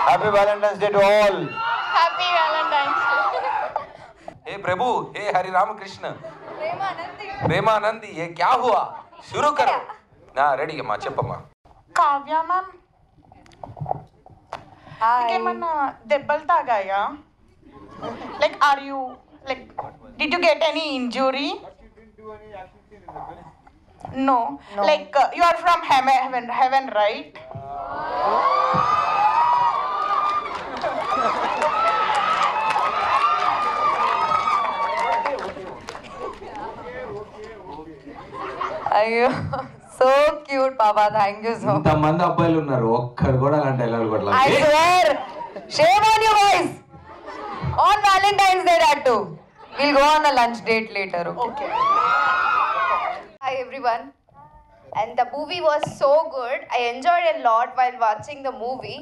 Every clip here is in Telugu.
Happy Valentine's Day to all. Happy Valentine's Day. हे प्रभु, हे हरि राम कृष्ण, प्रेमानंदी, ये क्या हुआ? शुरू करो ना. रेडी अम्मा, చెప్పమ్మా. కావ్య మ్యామ్, ఏమన్నా దెబ్బలు తాగాయా? Like are you like did you get any injury? No. Like you are from heaven, right? అయ్యో సో క్యూట్ పాపా, థ్యాంక్ యూ సో మచ్. ఇంతమంది అబ్బాయిలు ఉన్నారు, ఒక్కరు కూడా అలాంటి డైలాగ్ కొట్టలేదు. I swear, shame on you guys. On Valentine's Day that too. We'll go on a lunch date later. Okay. Hi everyone, and the movie was so good. I enjoyed a lot while watching the movie.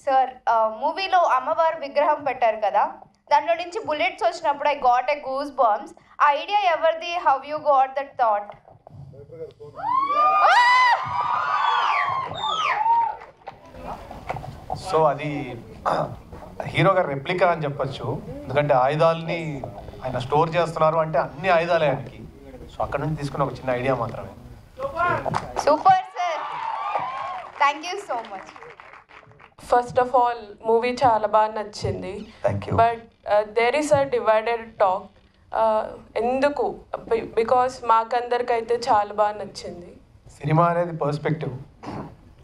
Sir, movie lo అమ్మవారు విగ్రహం పెట్టారు కదా, దాంట్లో నుంచి బుల్లెట్స్ వచ్చినప్పుడు I got a goose bumps. ఆ ఐడియా ఎవరిది? How you got that thought? So అది హీరో గారు రెప్లికా అని చెప్పొచ్చు, ఎందుకంటే ఆయుధాలని ఆయన స్టోర్ చేస్తున్నారు అంటే అన్ని ఆయుధాలే ఆయనకి. సో అక్కడ నుంచి తీసుకున్న ఒక చిన్న ఐడియా మాత్రమే. Super sir, thank you so much. First of all movie చాలా బాగా నచ్చింది. But there is a divided talk. ఎందుకు? బికాస్ మాకందరికైతే చాలా బాగా నచ్చింది. సినిమా అనేది పర్స్పెక్టివ్,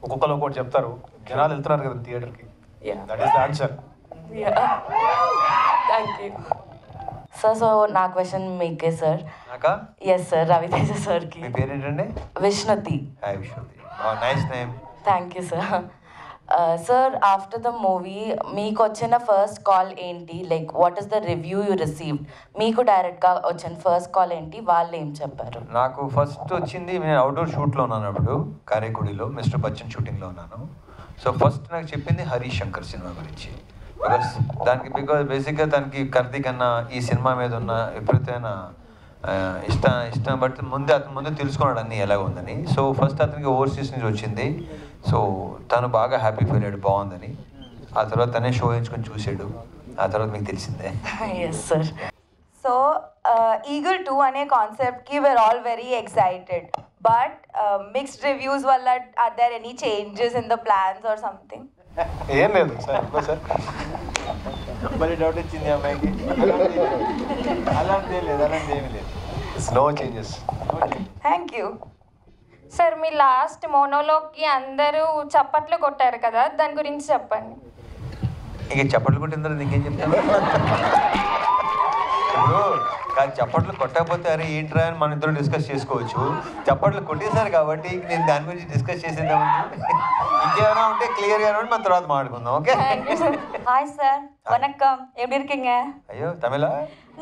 ఒక్కొక్కరు ఒక్కొక్కటి చెప్తారు, జనాలు వెళ్తున్నారు కదా థియేటర్కి. That is the answer. Thank you sir. So నా క్వశ్చన్ మీకే సార్. ఎస్ సార్, రవితేజ సార్కి. మీ పేరేంటండి? Vishnuthi. Hi Vishnuthi, nice name. Thank you sir. Sir, after the movie మీకు వచ్చిన ఫస్ట్ కాల్ ఏంటి? Like what is the review you received? మీకు డైరెక్ట్గా వచ్చిన ఫస్ట్ కాల్ ఏంటి? వాళ్ళు ఏం చెప్పారు? నాకు ఫస్ట్ వచ్చింది, నేను అవుట్డోర్ షూట్లో ఉన్నాను అప్పుడు కారేకుడిలో, మిస్టర్ బచ్చన్ షూటింగ్లో ఉన్నాను. సో ఫస్ట్ నాకు చెప్పింది హరీష్ శంకర్ సినిమా గురించి. బికాస్ బేసిక్గా తనకి కర్తీ కన్నా ఈ సినిమా మీద ఉన్న విపరీతమైన ఇష్టం బట్టి ముందు తెలుసుకున్నాడు అన్నీ ఎలా ఉందని. సో ఫస్ట్ అతనికి ఓవర్సీస్ నుంచి వచ్చింది. సో తను బాగా హ్యాపీ ఫీల్ అయ్యాడు, బాగుందని. ఆ తర్వాత తనే షో ఎంచుకొని చూసాడు, ఆ తర్వాత మీకు తెలిసిందే. Yes sir. సో ఈగల్ 2 అనే కాన్సెప్ట్కి we are all very excited, but mixed reviews వల్ల are there any changes in the plans or something? ఏం లేదు సార్, సార్ మళ్ళీ డౌట్ వచ్చింది అమ్మాయికి. అలాంటి లేదు, అలాంటి ఏమీ లేదు. No changes. Thank you sir. మీ లాస్ట్ మోనోలోకి అందరూ చప్పట్లు కొట్టారు కదా, దాని గురించి చెప్పండి. ఇక చప్పట్లు కొట్టిన తర్వాత ఇంకేం చెప్తాను? ఇప్పుడు కాదు, చప్పట్లు కొట్టకపోతే అరే ఏంట్రా అని మన ఇద్దరు డిస్కస్ చేసుకోవచ్చు. చప్పట్లు కొట్టేశారు కాబట్టి నేను దాని గురించి డిస్కస్ చేసేద్దామండి. ఇంకేమైనా ఉంటే క్లియర్గా మన తర్వాత మాట్లాడుకుందాం. ఓకే. ஹாய் சார், வணக்கம். எப்படி இருக்கீங்க? అయ్యో తమిళ?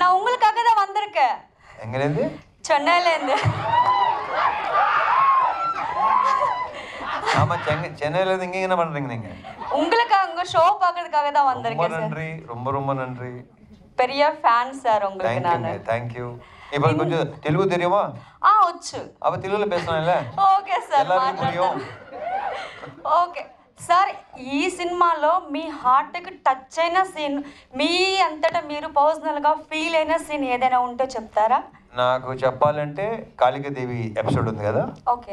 நான் உங்களுக்காக தான் வந்திருக்கேன். எங்கேருந்து? சென்னையிலேருந்து. ஆமாம், சென்னையிலேருந்து இங்கே என்ன பண்ணுறீங்க நீங்கள்? உங்களுக்காக உங்கள் ஷோ பார்க்கறதுக்காக தான் வந்திருக்கேன் ரொம்ப சார். நன்றி, ரொம்ப நன்றி. பெரிய ஃபேன் சார் உங்களுக்கு நான். தேங்க்யூ. இப்போ கொஞ்சம் தெலுங்கு தெரியுமா? వచ్చు. அப்போ தெலுங்குல பேசலாம்ல? ఓకే సార్, எல்லாருக்கும் புரியும். Okay sir. ఈ సినిమాలో మీ హార్ట్కి టచ్ అయిన సీన్, మీ అంతటా మీరు పర్సనల్గా ఫీల్ అయిన సీన్ ఏదైనా ఉంటే చెప్తారా? నాకు చెప్పాలంటే కాళికాదేవి ఎపిసోడ్ ఉంది కదా,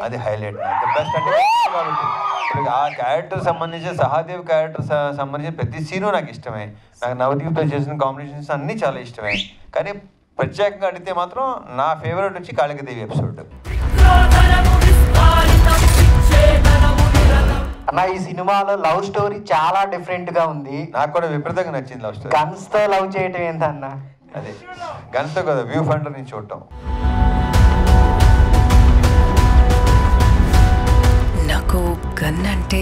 అది హైలైట్. బెస్ట్ అంటే కాబట్టి ఆ క్యారెక్టర్ సంబంధించి, సహాదేవ్ క్యారెక్టర్ సంబంధించి ప్రతి సీను నాకు ఇష్టమే. నాకు నవదీప్తో చేసిన కాంబినేషన్స్ అన్నీ చాలా ఇష్టమే. కానీ ప్రత్యేకంగా అడిగితే మాత్రం నా ఫేవరెట్ వచ్చి కాళికాదేవి ఎపిసోడ్. అన్న, ఈ సినిమాలో లవ్ స్టోరీ చాలా డిఫరెంట్గా ఉంది. నాకు కూడా విపరీతంగా నచ్చింది లవ్ స్టోరీ. గన్స్తో లవ్ చేయటం ఏంటన్న? అదే గన్తో కదా, వ్యూ ఫండర్ నుంచి చూడటం. నాకు గన్ అంటే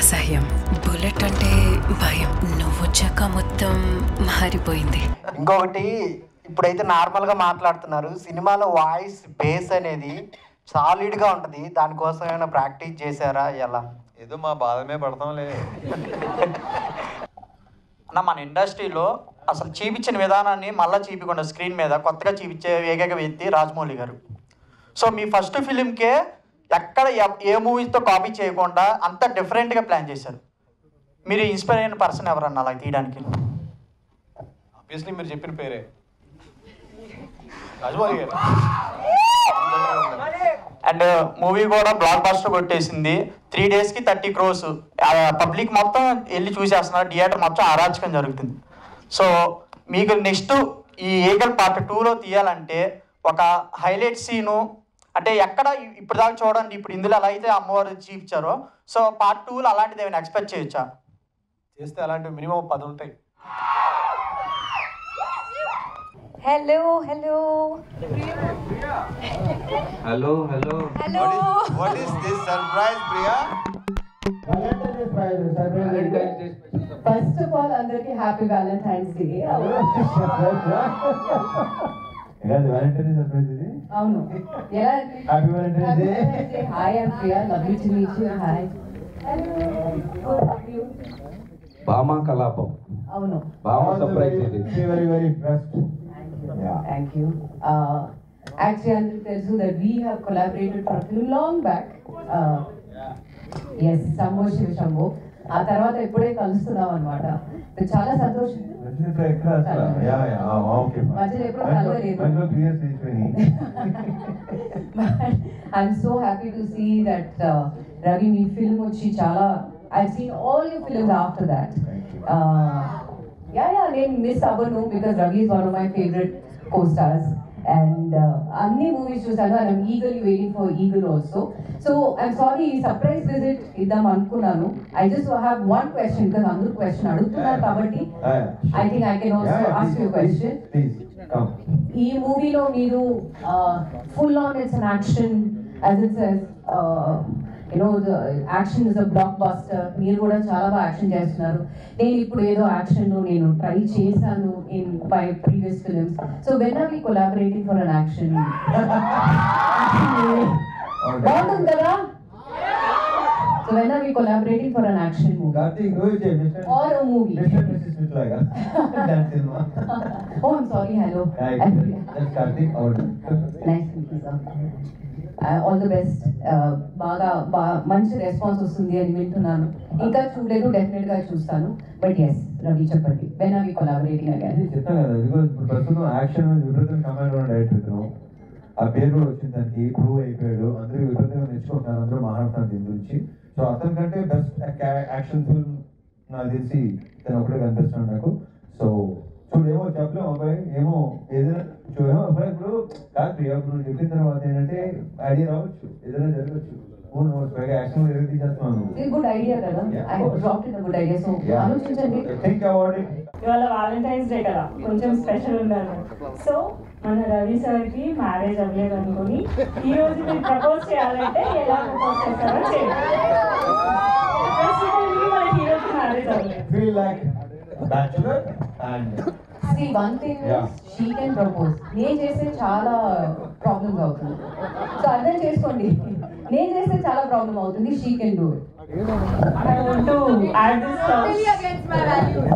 అసహ్యం, బుల్లెట్ అంటే భయం. నువ్వు వచ్చాక మొత్తం మారిపోయింది. ఇంకొకటి, ఇప్పుడైతే నార్మల్గా మాట్లాడుతున్నారు, సినిమాలో వాయిస్ బేస్ అనేది సాలిడ్గా ఉంటుంది. దానికోసం ఏమైనా ప్రాక్టీస్ చేశారా? ఎలా? ఏదో మా బాధమే పడతాంలే. అన్న, మన ఇండస్ట్రీలో అసలు చూపించిన విధానాన్ని మళ్ళీ చూపించకుండా స్క్రీన్ మీద కొత్తగా చూపించే ఏకైక వ్యక్తి రాజమౌళి గారు. సో మీ ఫస్ట్ ఫిలింకే ఎక్కడ ఏ మూవీస్తో కాపీ చేయకుండా అంత డిఫరెంట్గా ప్లాన్ చేశారు. మీరు ఇన్స్పైర్ అయిన పర్సన్ ఎవరన్నా అలా తీయడానికి? ఆబ్వియస్లీ మీరు చెప్పిన పేరే రాజమౌళి గారు. అండ్ మూవీ కూడా బ్లాక్ బస్టర్ కొట్టేసింది. 3 daysకి 30 crores. పబ్లిక్ మొత్తం వెళ్ళి చూసేస్తున్నారు, థియేటర్ మొత్తం అరాచకం జరుగుతుంది. సో మీకు నెక్స్ట్ ఈ ఈగల్ పార్ట్ 2లో తీయాలంటే ఒక హైలైట్ సీను అంటే ఎక్కడ ఇప్పుడు దాకా చూడండి, ఇప్పుడు ఇందులో ఎలా అయితే అమ్మవారు చూపించారో సో పార్ట్ 2లో అలాంటిది ఏమైనా ఎక్స్పెక్ట్ చేయొచ్చా? చేస్తే అలాంటివి మినిమం 10 ఉంటాయి. Hello What is this surprise, Priya? First of all అందరికి హ్యాపీ వ్యాలంటైన్స్ డే. అవును, ఎలా hi I'm Priya, lovely to meet you. Hi Bhama Kalapam. అవును, బామా సర్ప్రైజ్ ఇది. Very impressed. Thank you. Actually అందరికి తెలుసు that we have collaborated for long back. Yes, Shambho Shiva Shambho. ఆ తర్వాత ఎప్పుడే కలుస్తున్నాం అనమాట. చాలా సంతోషం. మధ్యలో ఎప్పుడు కలవలేదు. I'm so happy to see that Ravi మీ ఫిల్మ్ వచ్చి చాలా I seen all your films after that. నేను మిస్ అవ్వను because Ravi is one of my favourite co-stars and అన్ని మూవీస్ చూసాను. And I'm eagerly waiting for Eagle also. So I'm sorry, ఈ సర్ప్రైజ్ విజిట్ ఇద్దాం అనుకున్నాను. I just have one question because అందరూ క్వశ్చన్ అడుగుతున్నారు కాబట్టి I think I can also ask you question. ఈ మూవీలో మీరు full on it's an action as it says, the action is a blockbuster. మీరు కూడా చాలా బాగా యాక్షన్ చేస్తున్నారు. నేను ఇప్పుడు ఏదో యాక్షన్ నేను ట్రై చేశాను in my previous films. So when are we collaborating for an action? బాగుంటుంది కదా? So when are we collaborating for an action movie or a movie? Oh, I'm sorry. Hello. Nice to meet you, sir. All the best. బాగా మంచి రెస్పాన్స్ వస్తుంది అని వింటున్నాను. ఇంకా చూడలేదు, డెఫినెట్ గా చూస్తాను. బట్ ఎస్, రవి చెప్పండి, when are we collaborating again? చెప్తాను కదా, ఇప్పుడు ప్రస్తుతం యాక్షన్ విపరీతం కమాండ్ ఉన్న డైరెక్టర్ ఇతను. ఆ పేరు కూడా వచ్చింది, దానికి ప్రూవ్ అయిపోయాడు. అందరూ విపరీతంగా నేర్చుకుంటున్నారు, అందరూ మాట్లాడుతున్నారు దీని గురించి. సో అతని కంటే బెస్ట్ యాక్షన్ ఫిల్మ్ నాకు తెలిసి తను ఒకటే కనిపిస్తున్నాడు నాకు. సో చూడేమో చెప్పలేము అబ్బాయి, ఏమో ఏదైనా చూడేమో అబ్బాయి. ఇప్పుడు కాదు ప్రియా, ఇప్పుడు నువ్వు చెప్పిన తర్వాత ఏంటంటే ఐడియా రావచ్చు, ఏదైనా జరగచ్చు. యాక్షన్ తీసేస్తున్నాను. గుడ్ ఐడియా కదా, I dropped in good idea. So ఆలోచించండి, థింక్ అబౌట్ ఇట్. ఇవాళ వాలంటైన్స్ డే కదా, కొంచెం స్పెషల్ ఉండాలి. సో మన రవి సార్కి మ్యారేజ్ అవ్వలేదు అనుకుని ఈ రోజు మీరు ప్రపోజ్ చేయాలంటే ఎలా ప్రపోజ్ చేస్తారో చేయండి. మనకి ఈ రోజు మ్యారేజ్ అవ్వలేదు. Feel like bachelor and See, one thing is she can propose. నేను చేస్తే చాలా ప్రాబ్లమ్స్ అవుతుంది. సో అర్థం చేసుకోండి, నేను చేస్తే చాలా ప్రాబ్లం అవుతుంది. She can do it. I want to add this totally against my values.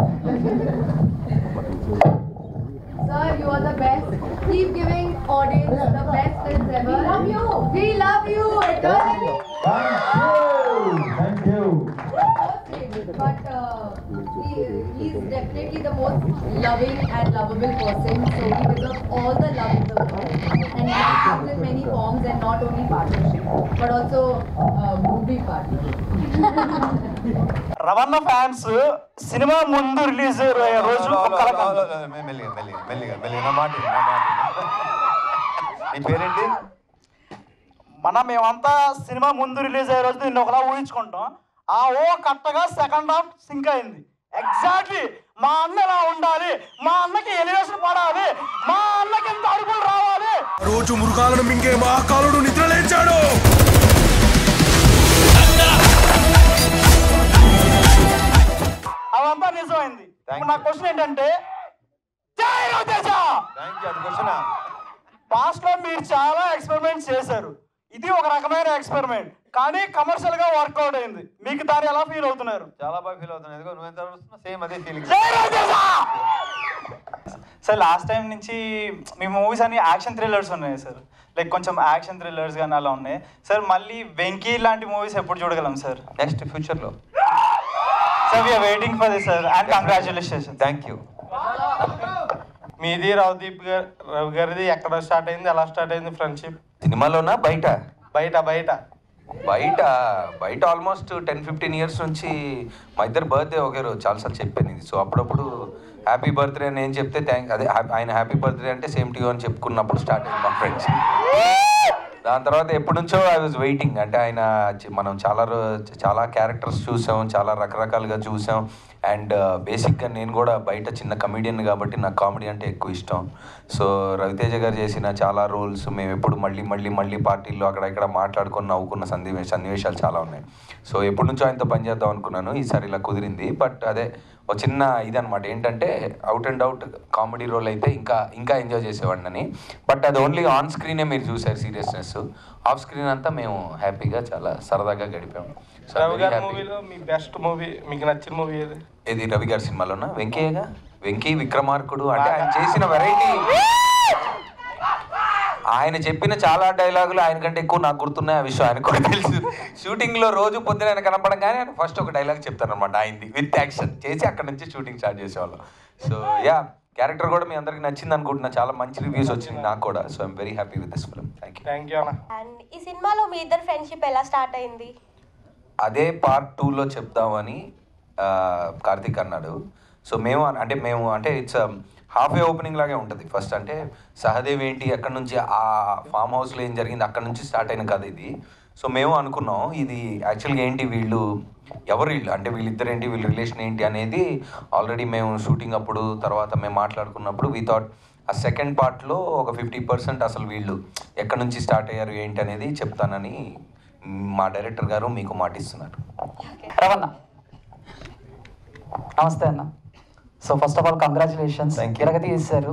Sir, you are the best. Keep giving audience the best films ever. We love you. We love you eternally. Thank you. But he is definitely the most loving and lovable person. So he deserves all the love in the world. And he comes in many forms, and not only partnership, but also movie partnership. Ravana fans cinema ముందు రిలీజ్ రోజు నీ పేరేంటి? మేమంతా సినిమా ముందు రిలీజ్ అయ్యే రోజు నిన్న ఒకలా ఊహించుకుంటాం. ఆ ఓ కరెక్ట్గా సెకండ్ హాఫ్ సింక్ అయింది. ఎగ్జాక్ట్లీ మా అన్న ఎలా ఉండాలి, మా అన్నకి ఎలివేషన్ పడాలి, మా అన్నకి ఎంత అడుగులు రావాలి. రోజు మృగాలను మింగే మహాకాలుడు నిద్ర లేచాడు. అవంతా నిజమైంది. నా క్వశ్చన్ ఏంటంటే, పాస్ట్ లో మీరు చాలా ఎక్స్పెరిమెంట్స్ చేశారు, ఇది ఒక రకమైన ఎక్స్పెరిమెంట్, కానీ కమర్షియల్ గా వర్కౌట్ అయింది. మీకు దాన్ని ఎలా ఫీల్ అవుతున్నారు? చాలా బాగా ఫీల్ అవుతున్నాను. ఎందుకో నువ్వు ఎంత అడుగుతున్నా సేమ్ అదే ఫీలింగ్. సార్ లాస్ట్ టైం నుంచి మీ మూవీస్ అన్ని యాక్షన్ థ్రిల్లర్స్ ఉన్నాయి సార్, లైక్ కొంచెం యాక్షన్ థ్రిల్లర్స్ కానీ అలా ఉన్నాయి సార్. మళ్ళీ వెంకీ లాంటి మూవీస్ ఎప్పుడు చూడగలం సార్? నెక్స్ట్ ఫ్యూచర్లో Sir, we are waiting for this, sir, and congratulations. Thank you. మీది రవి గారిది ఎక్కడ స్టార్ట్ అయింది, ఎలా స్టార్ట్ అయింది ఫ్రెండ్షిప్? సినిమాలోనా బయట? బయట ఆల్మోస్ట్ 10-15 ఇయర్స్ నుంచి మా ఇద్దరు బర్త్డే ఒకే రోజు, చాలాసార్లు చెప్పాను ఇది. సో అప్పుడప్పుడు హ్యాపీ బర్త్డే అని నేను చెప్తే ఆయన హ్యాపీ బర్త్డే అంటే సేమ్ టు యూ అని చెప్పుకున్నప్పుడు స్టార్ట్ అయింది మా ఫ్రెండ్స్. దాని తర్వాత ఎప్పటి నుంచో ఐ వాజ్ వెయిటింగ్. అంటే ఆయన మనం చాలా క్యారెక్టర్స్ చూసాం, చాలా రకరకాలుగా చూసాం. అండ్ బేసిక్గా నేను కూడా బయట చిన్న కమెడియన్ కాబట్టి నాకు కామెడీ అంటే ఎక్కువ ఇష్టం. సో రవితేజ గారు చేసిన చాలా రోల్స్ మేము ఎప్పుడు మళ్ళీ పార్టీల్లో అక్కడ ఇక్కడ మాట్లాడుకొని నవ్వుకున్న సన్నివేశాలు చాలా ఉన్నాయి. సో ఎప్పటి నుంచో ఆయనతో పనిచేద్దాం అనుకున్నాను, ఈసారి ఇలా కుదిరింది. బట్ అదే ఒక చిన్న ఇదనమాట, ఏంటంటే out and out comedy role అయితే ఇంకా ఎంజాయ్ చేసేవాడిని. బట్ అది ఓన్లీ ఆన్ స్క్రీనే మీరు చూసారు సీరియస్నెస్, ఆఫ్ స్క్రీన్ అంతా మేము హ్యాపీగా చాలా సరదాగా గడిపాము. రవి గారి మూవీలో మీ బెస్ట్ మూవీ, మీకు నచ్చిన మూవీ ఏది? ఇది రవి గారి సినిమాలోనా? వెంకీ విక్రమార్కుడు. అంటే ఆయన చేసిన వెరైటీ, ఆయన చెప్పిన చాలా డైలాగులు ఆయన కంటే ఎక్కువ నాకు గుర్తున్నాయి. ఆ విషయం ఆయన కూడా తెలుసు. షూటింగ్లో రోజు పొద్దున ఆయన కనపడంగానే ఆయన ఫస్ట్ ఒక డైలాగ్ చెప్తారనమాట ఆయనది, విత్ యాక్షన్ చేసి అక్కడ నుంచి షూటింగ్ స్టార్ట్ చేసేవాళ్ళం. సో యా, క్యారెక్టర్ కూడా మీ అందరికి నచ్చింది అనుకుంటున్నా. చాలా మంచి రివ్యూస్ వచ్చినాయి నాకు కూడా. So I'm very happy with this film. Thank you. And ఈ సినిమాలో మీ ఇద్దరు ఫ్రెండ్షిప్ ఎలా స్టార్ట్ అయింది? అదే పార్ట్ 2లో చెప్దామని కార్తీక్ అన్నాడు. సో మేము ఇట్స్ హాఫ్ ఏ ఓపెనింగ్ లాగే ఉంటుంది. ఫస్ట్ అంటే సహదేవ్ ఏంటి, అక్కడ నుంచి ఆ ఫామ్ హౌస్లో ఏం జరిగింది అక్కడ నుంచి స్టార్ట్ అయిన కథ ఇది. సో మేము అనుకున్నాం ఇది యాక్చువల్గా ఏంటి, ఎవరు వీళ్ళు అంటే వీళ్ళిద్దరు ఏంటి, వీళ్ళ రిలేషన్ ఏంటి అనేది ఆల్రెడీ మేము షూటింగ్ అప్పుడు తర్వాత మేము మాట్లాడుకున్నప్పుడు వి థాట్ ఆ సెకండ్ పార్ట్లో ఒక 50% అసలు వీళ్ళు ఎక్కడి నుంచి స్టార్ట్ అయ్యారు ఏంటి అనేది చెప్తానని మా డైరెక్టర్ గారు మీకు మాటిస్తున్నారు. రవణ నమస్తే అన్న. So first of all congratulations, తిరగతి చేశారు.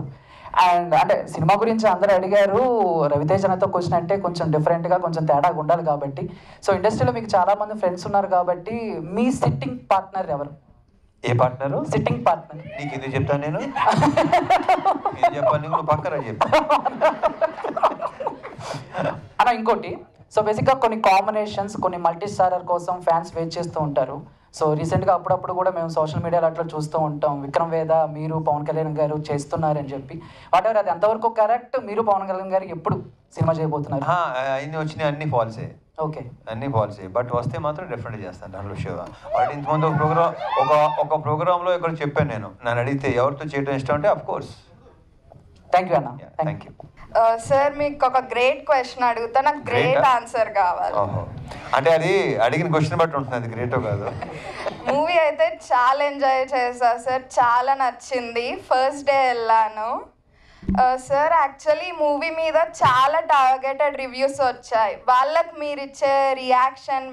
అండ్ అంటే సినిమా గురించి అందరూ అడిగారు, రవితేజనతో క్వశ్చన్ అంటే కొంచెం డిఫరెంట్గా కొంచెం తేడాగా ఉండాలి కాబట్టి. సో ఇండస్ట్రీలో మీకు చాలామంది ఫ్రెండ్స్ ఉన్నారు కాబట్టి మీ సిట్టింగ్ పార్ట్నర్ ఎవరు? ఏ పార్ట్నరు? Sitting partner. నీకు ఇది చెప్తాను నేను, చెప్పాను నువ్వు పక్కన చెప్పు అన్న. ఇంకోటి, సో బేసిక్గా కొన్ని కాంబినేషన్స్, కొన్ని మల్టీ స్టారర్ కోసం ఫ్యాన్స్ వెయిట్ చేస్తూ ఉంటారు. సో రీసెంట్గా అప్పుడప్పుడు కూడా మేము సోషల్ మీడియాలో అట్లా చూస్తూ ఉంటాం, విక్రమ్ వేద మీరు పవన్ కళ్యాణ్ గారు చేస్తున్నారని చెప్పి. వాట్ ఎవర్ అది ఎంతవరకు కరెక్ట్? మీరు పవన్ కళ్యాణ్ గారు ఎప్పుడు సినిమా చేయబోతున్నారు? అన్ని వచ్చినాయి, అన్ని ఫాల్సే. ఓకే, అన్ని ఫాల్సే. బట్ వస్తే మాత్రం డెఫినెట్గా చేస్తాను దాంట్లో షో. ఆల్రెడీ ఇంతకుముందు ఒక ప్రోగ్రాంలో ఇక్కడ చెప్పాను నేను, నన్ను అడిగితే ఎవరితో చేయడం ఇష్టం అంటే అఫ్ కోర్స్. థ్యాంక్ యూ అన్న. Thank you sir. మీకు ఒక గ్రేట్ క్వశ్చన్ అడుగుతా, నాకు గ్రేట్ ఆన్సర్ కావాలి. అంటే అది అడిగిన క్వశ్చన్ బట్టి ఉంటుంది, అది గ్రేటో కాదు. మూవీ అయితే చాలా ఎంజాయ్ చేశా సార్, చాలా నచ్చింది. ఫస్ట్ డే వెళ్ళాను సార్. యాక్చువల్లీ మూవీ మీద చాలా టార్గెటెడ్ రివ్యూస్ వచ్చాయి. వాళ్ళకి మీరు ఇచ్చే రియాక్షన్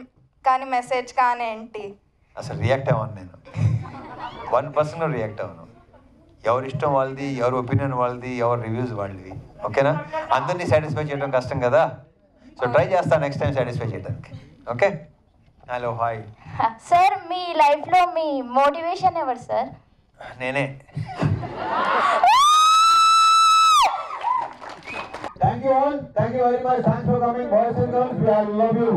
కానీ మెసేజ్ కానీ ఏంటి? అసలు రియాక్ట్ అవ్వను నేను, 1% రియాక్ట్ అవ్వను. ఎవరి ఇష్టం వాళ్ళది, ఎవరి ఒపీనియన్ వాళ్ళది, ఎవరి రివ్యూస్ వాళ్ళది. ఓకేనా? అందరినీ సాటిస్ఫై చేయడం కష్టం కదా. సో ట్రై చేస్తాను నెక్స్ట్ టైం సాటిస్ఫై చేయడానికి. Okay, hello, hi sir. మీ లైఫ్లో మీ మోటివేషన్ ఎవరు సార్? నేనే. Thank you all. Thank you very much. Thanks for coming. Boys and girls, we love you.